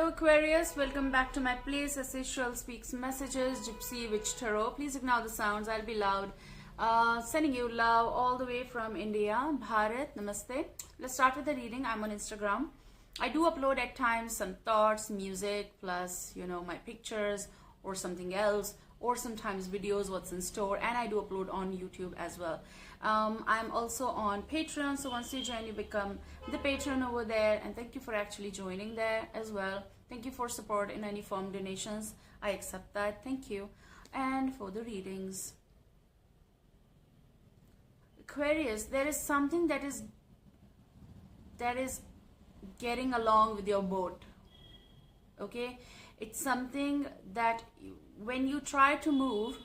Hello Aquarius, welcome back to my place. Sashell speaks messages, Gypsy Witch Tarot. Please ignore the sounds, I'll be loud. Sending you love all the way from India. Bharat, namaste. Let's start with the reading. I'm on Instagram. I do upload at times some thoughts, music, plus my pictures or something else, or sometimes videos, what's in store, and I do upload on YouTube as well. I'm also on Patreon, so once you join, you become the patron over there, and thank you for actually joining there as well. Thank you for support in any form, donations, I accept that, thank you. And for the readings, Aquarius, there is something that is getting along with your boat, okay? It's something that when you try to move,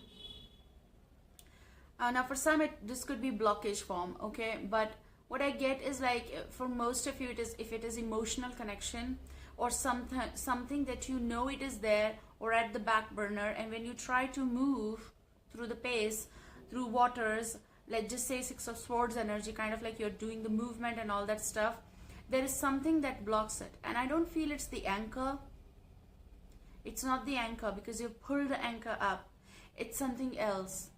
now for some this could be blockage form, okay, but what I get is like for most of you it is, if it is emotional connection or something that it is there or at the back burner, and when you try to move through the pace, through waters, let's just say Six of Swords energy, kind of like you're doing the movement and all that stuff, there is something that blocks it. And I don't feel it's the anchor. It's not the anchor, because you pull the anchor up. It's something else.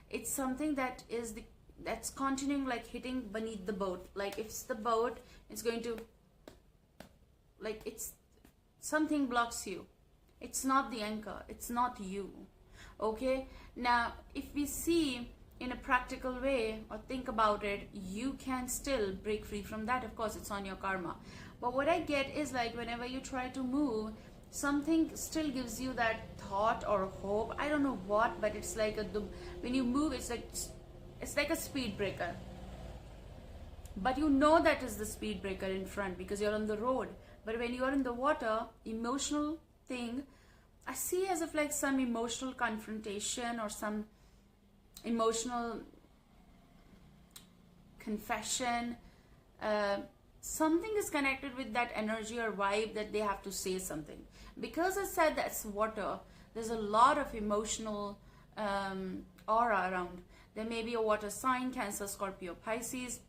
It's something that is that's continuing, like hitting beneath the boat. Like if it's the boat, it's going to, like, it's something blocks you. It's not the anchor. It's not you. Okay? Now, if we see in a practical way or think about it, you can still break free from that. Of course, it's on your karma. But what I get is like whenever you try to move, something still gives you that thought or hope. I don't know what, but it's like when you move, it's like a speed breaker. But you know that is the speed breaker in front because you're on the road. But when you are in the water, emotional thing, I see as if like some emotional confrontation or some emotional confession. Something is connected with that energy or vibe that they have to say something. Because I said that's water, there's a lot of emotional aura around. There may be a water sign, Cancer, Scorpio, Pisces.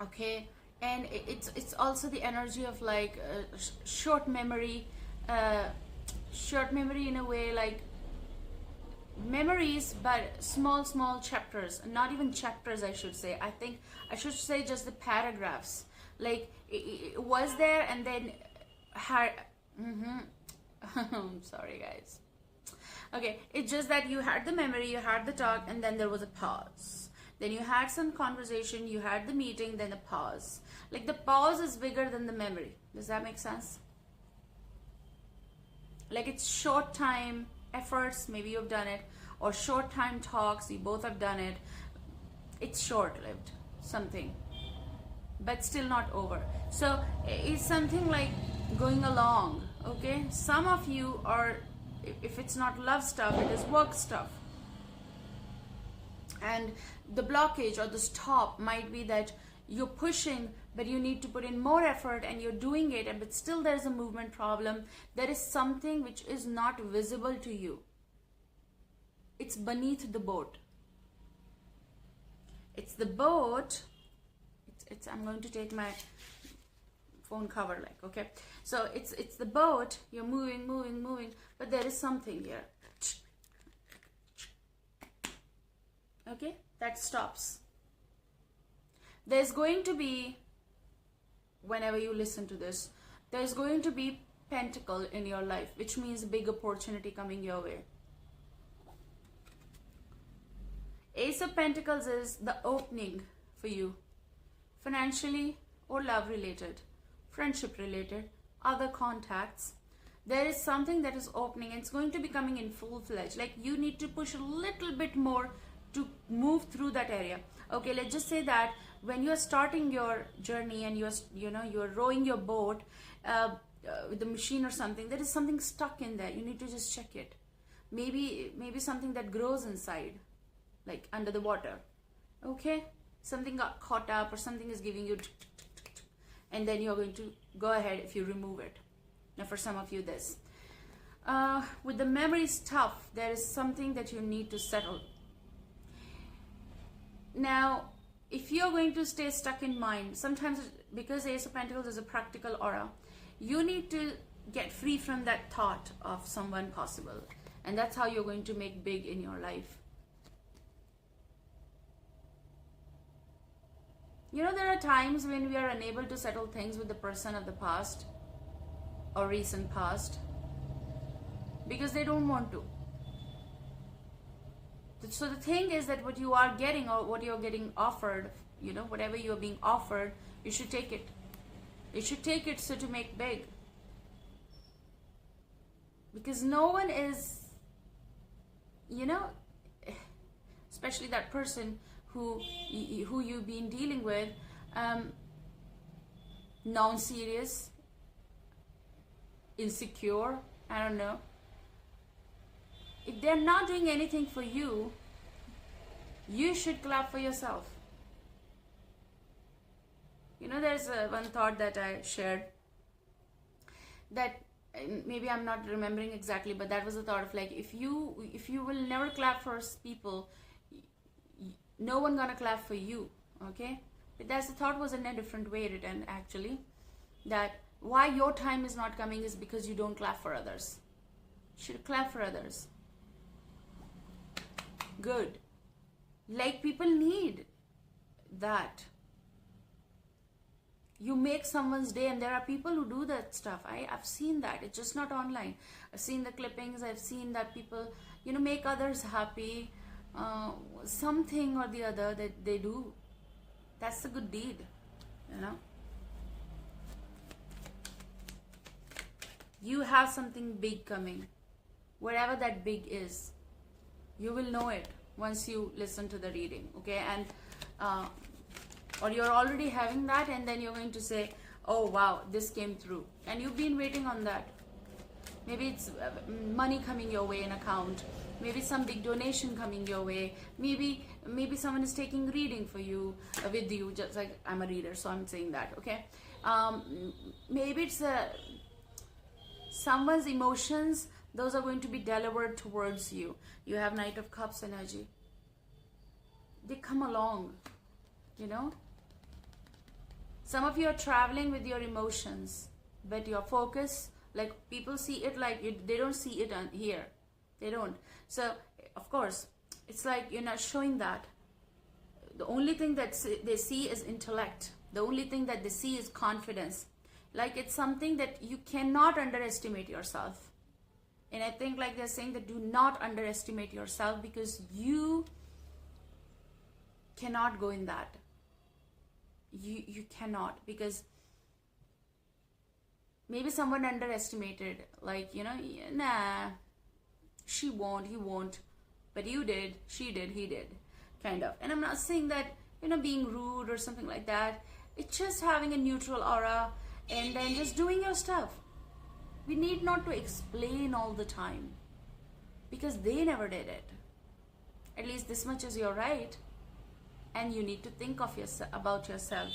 Okay, and it's also the energy of like short memory in a way, like memories, but small chapters, not even chapters I should say. I think I should say just the paragraphs, like it was there and then I'm sorry guys. Okay, it's just that you had the memory, you had the talk, and then there was a pause. Then you had some conversation, you had the meeting, then a pause. Like the pause is bigger than the memory. Does that make sense? Like it's short time efforts, maybe you've done it, or short time talks, you both have done it. It's short-lived, something, but still not over. So it's something like going along, okay? Some of you are, if it's not love stuff, it is work stuff. And the blockage or the stop might be that you're pushing, but you need to put in more effort and you're doing it, but still there's a movement problem. There is something which is not visible to you. It's beneath the boat. It's the boat. I'm going to take my phone cover, like, okay. So it's the boat. You're moving, but there is something here. Okay, that stops. There's going to be, whenever you listen to this, there's going to be pentacle in your life, which means a big opportunity coming your way. Ace of Pentacles is the opening for you, financially or love related, friendship related, other contacts. There is something that is opening and it's going to be coming in full-fledged. Like you need to push a little bit more to move through that area. Okay, let's just say that when you're starting your journey and you're rowing your boat with the machine or something, there is something stuck in there. You need to just check it. Maybe something that grows inside, like under the water. Okay, something got caught up or something is giving you, and then you're going to go ahead if you remove it. Now for some of you this, with the memory stuff, there is something that you need to settle. Now if you're going to stay stuck in mind, sometimes because Ace of Pentacles is a practical aura, You need to get free from that thought of someone possible, and that's how you're going to make big in your life. You know, there are times when we are unable to settle things with the person of the past or recent past because they don't want to. So the thing is that what you are getting or what you're getting offered, you know, whatever you're being offered, you should take it. You should take it so to make big. Because no one is, you know, especially that person who you've been dealing with, non-serious, insecure, I don't know. If they're not doing anything for you, you should clap for yourself. You know, there's one thought that I shared that maybe I'm not remembering exactly, but that was a thought of like, if you will never clap for people, no one gonna clap for you, okay? But that's the thought was in a different way written actually, that why your time is not coming is because you don't clap for others. You should clap for others. Good. Like, people need that. You make someone's day, and there are people who do that stuff. I've seen that. It's just not online. I've seen the clippings. I've seen that people, you know, make others happy. Something or the other that they do. That's a good deed, you know. You have something big coming. Whatever that big is, you will know it once you listen to the reading, okay? And or you're already having that, and then you're going to say, oh wow, this came through, and you've been waiting on that. Maybe it's money coming your way in account, maybe some big donation coming your way, maybe someone is taking reading for you, with you, just like I'm a reader, so I'm saying that, okay? Maybe it's someone's emotions, those are going to be delivered towards you. You have Knight of Cups energy. They come along, you know. Some of you are traveling with your emotions, but your focus, like people see it like you, they don't see it on here. They don't. So, of course, it's like you're not showing that. The only thing that they see is intellect. The only thing that they see is confidence. Like, it's something that you cannot underestimate yourself. And I think like they're saying that do not underestimate yourself, because you cannot go in that. You cannot, because maybe someone underestimated, like, you know, nah, she won't, he won't, but you did, she did, he did, kind of. And I'm not saying that, you know, being rude or something like that. It's just having a neutral aura and then just doing your stuff. We need not to explain all the time, because they never did it. At least this much is your right, and you need to think of about yourself.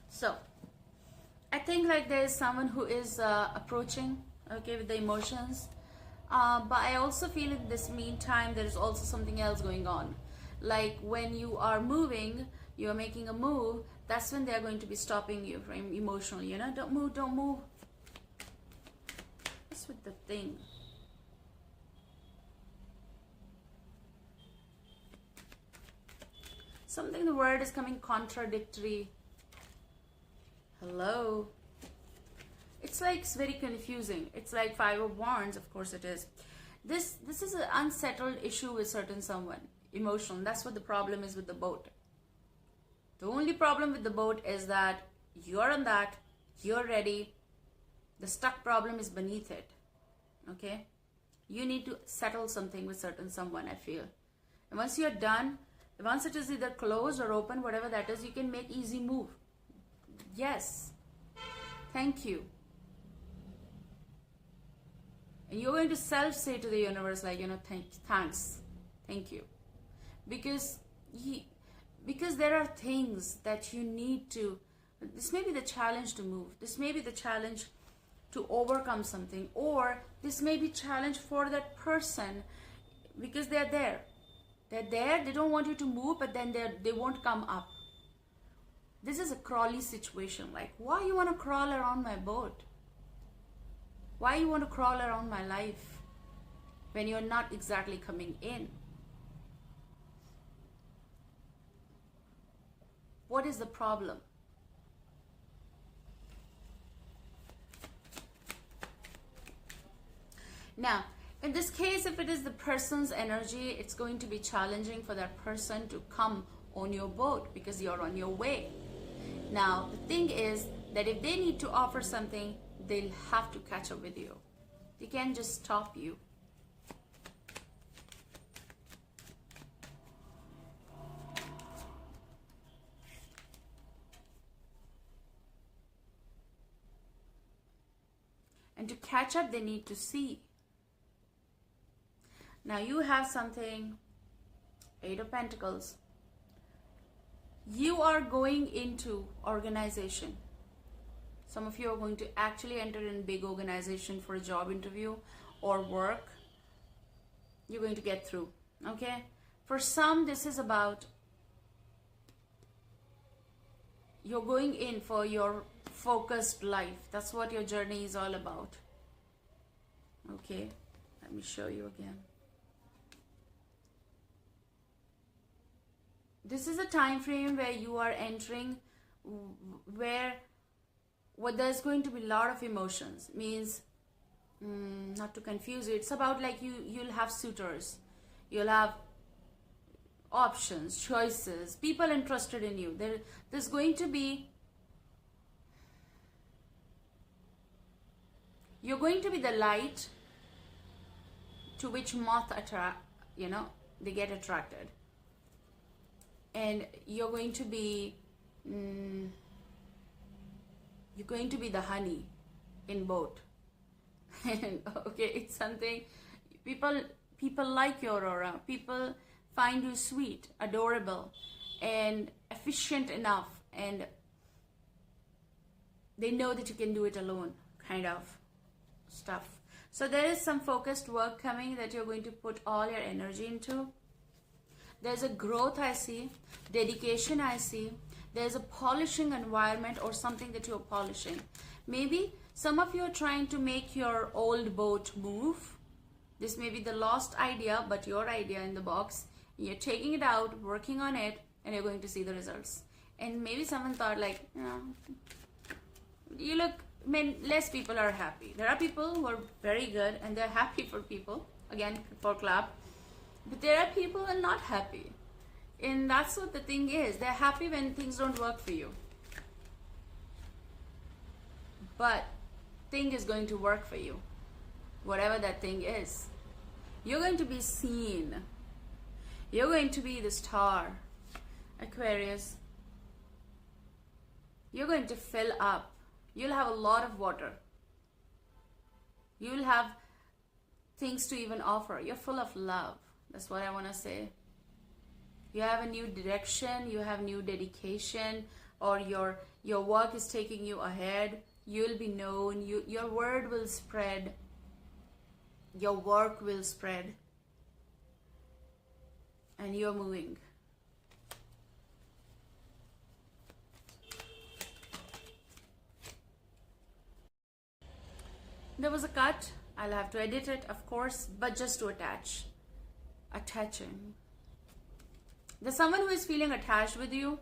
So I think like there is someone who is approaching, okay, with the emotions, but I also feel in this meantime there is also something else going on. Like when you are moving, you are making a move, that's when they are going to be stopping you from emotionally, you know, don't move, don't move. What's with the thing? Something, the word is coming contradictory. Hello. It's like, it's very confusing. It's like Five of Wands, of course it is. This is an unsettled issue with certain someone. Emotional. That's what the problem is with the boat. The only problem with the boat is that you're on that, you're ready. The stuck problem is beneath it. Okay? You need to settle something with certain someone, I feel. And once you're done, once it is either closed or open, whatever that is, you can make easy move. Yes. Thank you. And you're going to self-say to the universe, like, you know, thanks. Thank you. Because there are things that you need to, this may be the challenge to move. This may be the challenge to overcome something. Or this may be challenge for that person, because they're there. They're there, they don't want you to move, but then they won't come up. this is a crawly situation. Like, why you want to crawl around my boat? Why you want to crawl around my life when you're not exactly coming in? What is the problem? Now, in this case, if it is the person's energy, it's going to be challenging for that person to come on your boat because you're on your way. Now, the thing is that if they need to offer something, they'll have to catch up with you. They can't just stop you. And to catch up, they need to see. Now you have something, 8 of Pentacles. You are going into organization. Some of you are going to actually enter in big organization for a job interview or work. You're going to get through, okay? For some, this is about you're going in for your focused life. That's what your journey is all about. Okay, let me show you again. This is a time frame where you are entering where there's going to be a lot of emotions. Means, not to confuse you, it's about like you'll have suitors, you'll have options, choices, people interested in you. There's going to be, you're going to be the light to which moth they get attracted. And you're going to be the honey in boat. And okay, it's something people like your aura. People find you sweet, adorable, and efficient enough, and they know that you can do it alone, kind of stuff. So there is some focused work coming that you're going to put all your energy into. There's a growth I see, dedication I see. There's a polishing environment or something that you're polishing. Maybe some of you are trying to make your old boat move. This may be the lost idea, but your idea in the box. You're taking it out, working on it, and you're going to see the results. And maybe someone thought like, you look, less people are happy. There are people who are very good and they're happy for people. Again, for clap. But there are people who are not happy. And that's what the thing is. They're happy when things don't work for you. But thing is going to work for you. Whatever that thing is. You're going to be seen. You're going to be the star. Aquarius. You're going to fill up. You'll have a lot of water. You'll have things to even offer. You're full of love. That's what I want to say. You have a new direction, you have new dedication, or your work is taking you ahead. You'll be known, your word will spread, your work will spread, and you're moving. There was a cut. I'll have to edit it, of course, but just to attach. Attaching. There's someone who is feeling attached with you.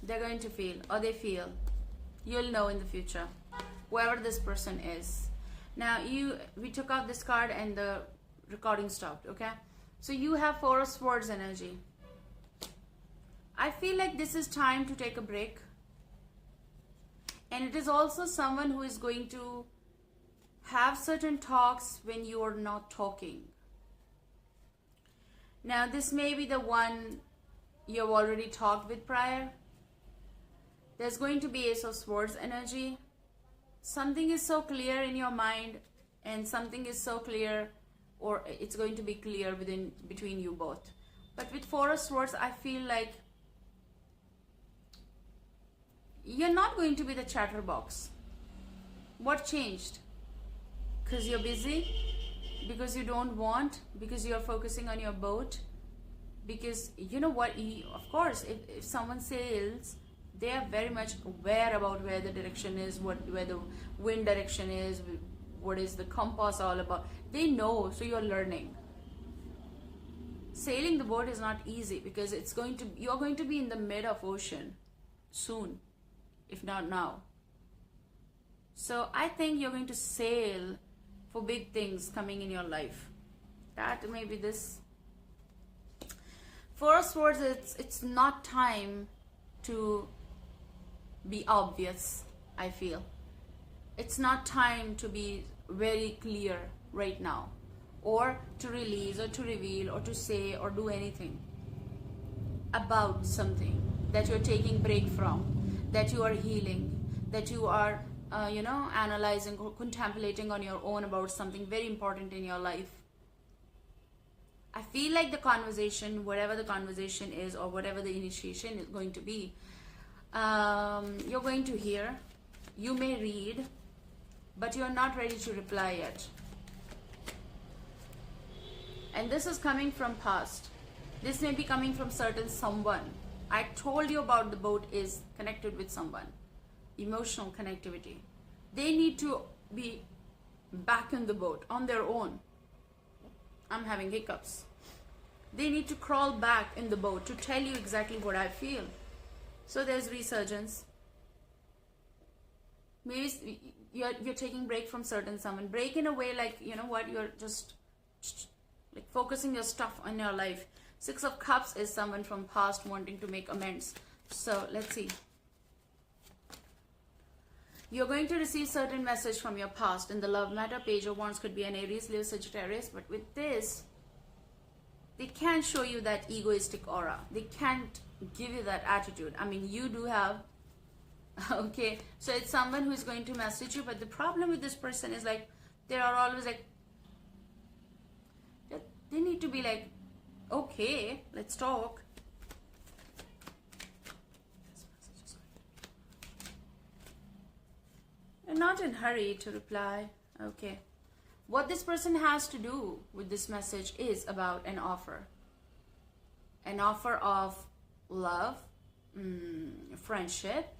They're going to feel, or they feel. You'll know in the future, whoever this person is. Now, we took out this card and the recording stopped, okay? So you have 4 of Swords energy. I feel like this is time to take a break. And it is also someone who is going to have certain talks when you are not talking. Now, this may be the one you've already talked with prior. There's going to be Ace of Swords energy. Something is so clear in your mind, and something is so clear, or it's going to be clear between you both. But with 4 of Swords, I feel like you're not going to be the chatterbox. What changed? Because you're busy? Because you don't want? Because you're focusing on your boat? because you know what, of course, if someone sails, they are very much aware about where the direction is, where the wind direction is, what is the compass all about. They know, so you're learning. Sailing the boat is not easy because you're going to be in the mid of ocean soon, if not now. So I think you're going to sail for big things coming in your life. That may be this. Four of Swords, it's not time to be obvious, I feel. It's not time to be very clear right now, or to release, or to reveal, or to say, or do anything about something that you're taking break from, that you are healing, that you are analyzing or contemplating on your own about something very important in your life. I feel like the conversation, whatever the conversation is, or whatever the initiation is going to be, you're going to hear, you may read, but you're not ready to reply yet. And this is coming from past. This may be coming from certain someone. I told you about the boat is connected with someone. Emotional connectivity. They need to be back in the boat on their own. I'm having hiccups. They need to crawl back in the boat to tell you exactly what I feel. So there's resurgence. Maybe you're taking break from certain someone. Break in a way like, you know what, you're just like focusing your stuff on your life. Six of Cups is someone from past wanting to make amends. So let's see. You're going to receive certain message from your past. In the love matter, Page of Wands could be an Aries, Leo, Sagittarius. But with this, they can't show you that egoistic aura. They can't give you that attitude. I mean, you do have. Okay, so it's someone who is going to message you. But the problem with this person is like, they are always like, they need to be like, okay, let's talk. You're not in a hurry to reply. Okay. What this person has to do with this message is about an offer. An offer of love, friendship,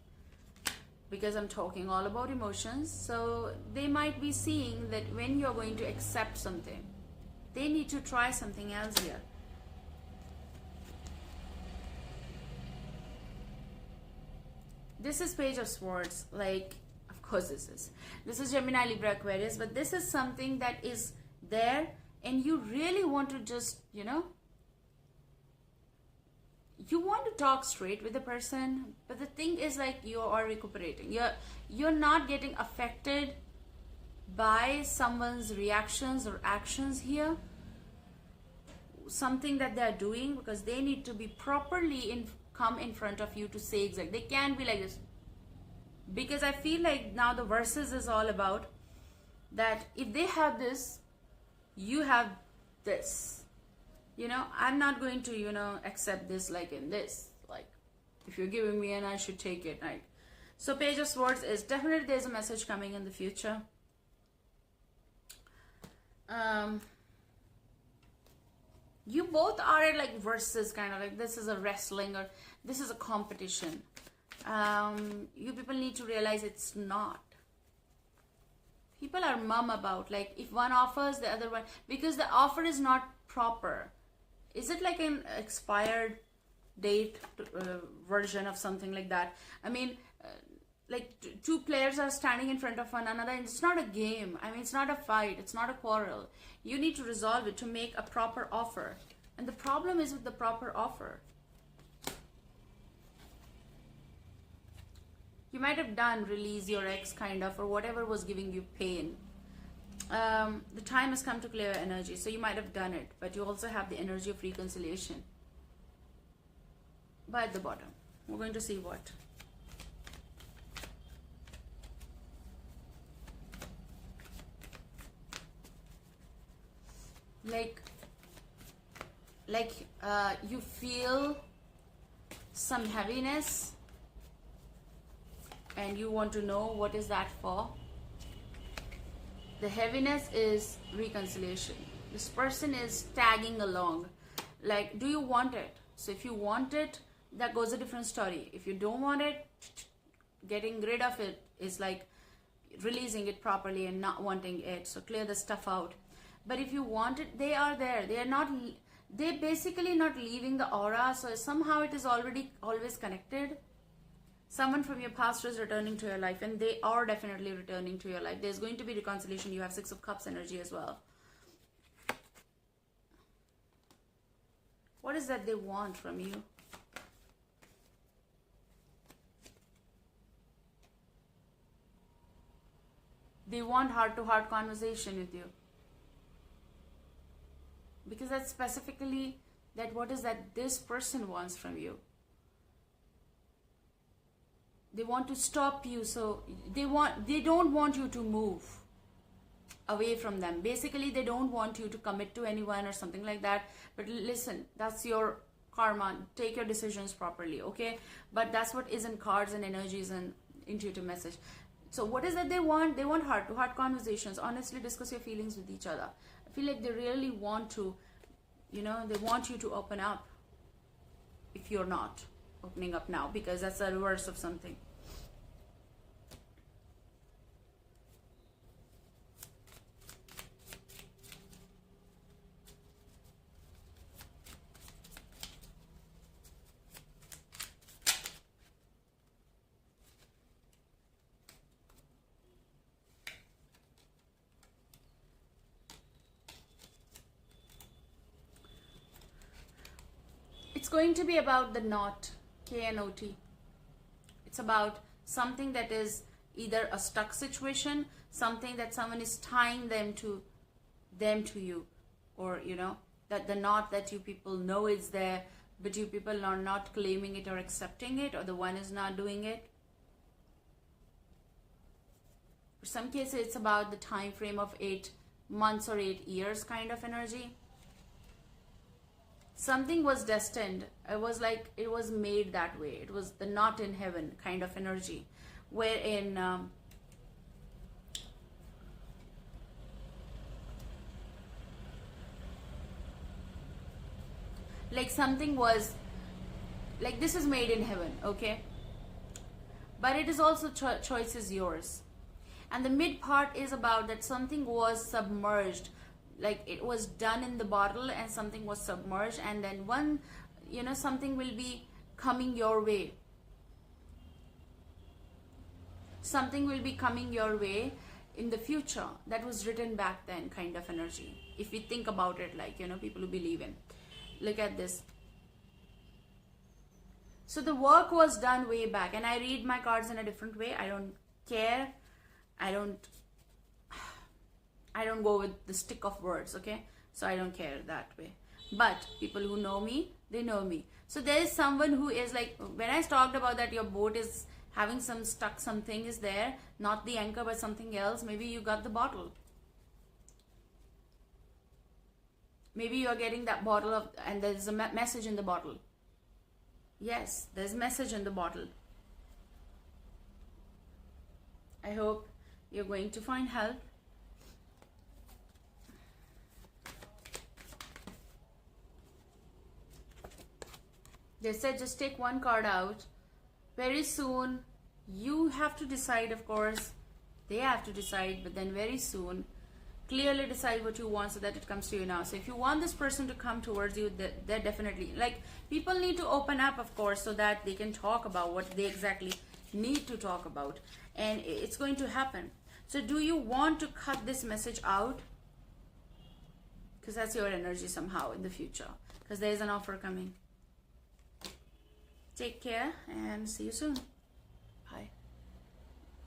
because I'm talking all about emotions. So they might be seeing that when you're going to accept something, they need to try something else here. This is Page of Swords, like, of course this is Gemini, Libra, Aquarius, but this is something that is there and you really want to just, you want to talk straight with the person, but the thing is like you are recuperating. You're not getting affected by someone's reactions or actions here, something that they're doing, because they need to be properly come in front of you to say exactly. They can't be like this, because I feel like now the verses is all about that if they have this, you have this. I'm not going to, accept this like in this. Like, if you're giving me and I should take it, right? So Page of Swords is definitely, there's a message coming in the future. You both are at like verses, kind of like this is a wrestling or this is a competition. You people need to realize it's not. People are mum about like if one offers, the other one, because the offer is not proper. Is it like an expired date version of something like that? I mean, like two players are standing in front of one another and it's not a game. I mean, it's not a fight. It's not a quarrel. You need to resolve it to make a proper offer. And the problem is with the proper offer. You might have done release your ex kind of, or whatever was giving you pain. The time has come to clear energy, so you might have done it, but you also have the energy of reconciliation. But at the bottom, we're going to see what. Like you feel some heaviness and you want to know what is that for. The heaviness is reconciliation. This person is tagging along. Like, do you want it? So if you want it, that goes a different story. If you don't want it, getting rid of it is like releasing it properly and not wanting it. So clear the stuff out. But if you want it, they are there. They are not, they basically not leaving the aura. So somehow it is already always connected. Someone from your past is returning to your life, and they are definitely returning to your life. There's going to be reconciliation. You have 6 of Cups energy as well. What is that they want from you? They want heart-to-heart conversation with you. Because that's specifically that what is that this person wants from you. They want to stop you, so they don't want you to move away from them. Basically, they don't want you to commit to anyone or something like that. But listen, that's your karma. Take your decisions properly, okay? But that's what is in cards and energies and intuitive message. So what is that they want? They want heart-to-heart conversations. Honestly, discuss your feelings with each other. I feel like they really want to, you know, they want you to open up if you're not opening up now, because that's the reverse of something. It's going to be about the knot, K-N-O-T. It's about something that is either a stuck situation, something that someone is tying them to you, or you know, that the knot that you people know is there, but you people are not claiming it or accepting it, or the one is not doing it. For some cases, it's about the time frame of 8 months or 8 years kind of energy. Something was destined. It was like it was made that way. It was the knot in heaven kind of energy, wherein like something was like, this is made in heaven, okay? But it is also choice is yours. And the mid part is about that something was submerged. Like it was done in the bottle and something was submerged, and then one, you know, something will be coming your way. Something will be coming your way in the future that was written back then kind of energy. If we think about it, like, you know, people who believe in. Look at this. So the work was done way back, and I read my cards in a different way. I don't care. I don't go with the stick of words, okay? So I don't care that way. But people who know me, they know me. So there is someone who is like, when I talked about that your boat is having some stuck, something is there, not the anchor but something else. Maybe you got the bottle. Maybe you are getting that bottle of, and there's a message in the bottle. Yes, there's a message in the bottle. I hope you're going to find help. They said just take one card out. Very soon, you have to decide, of course. They have to decide, but then very soon, clearly decide what you want so that it comes to you now. So if you want this person to come towards you, they're definitely, like, people need to open up, of course, so that they can talk about what they exactly need to talk about. And it's going to happen. So do you want to cut this message out? Because that's your energy somehow in the future. Because there's an offer coming. Take care and see you soon.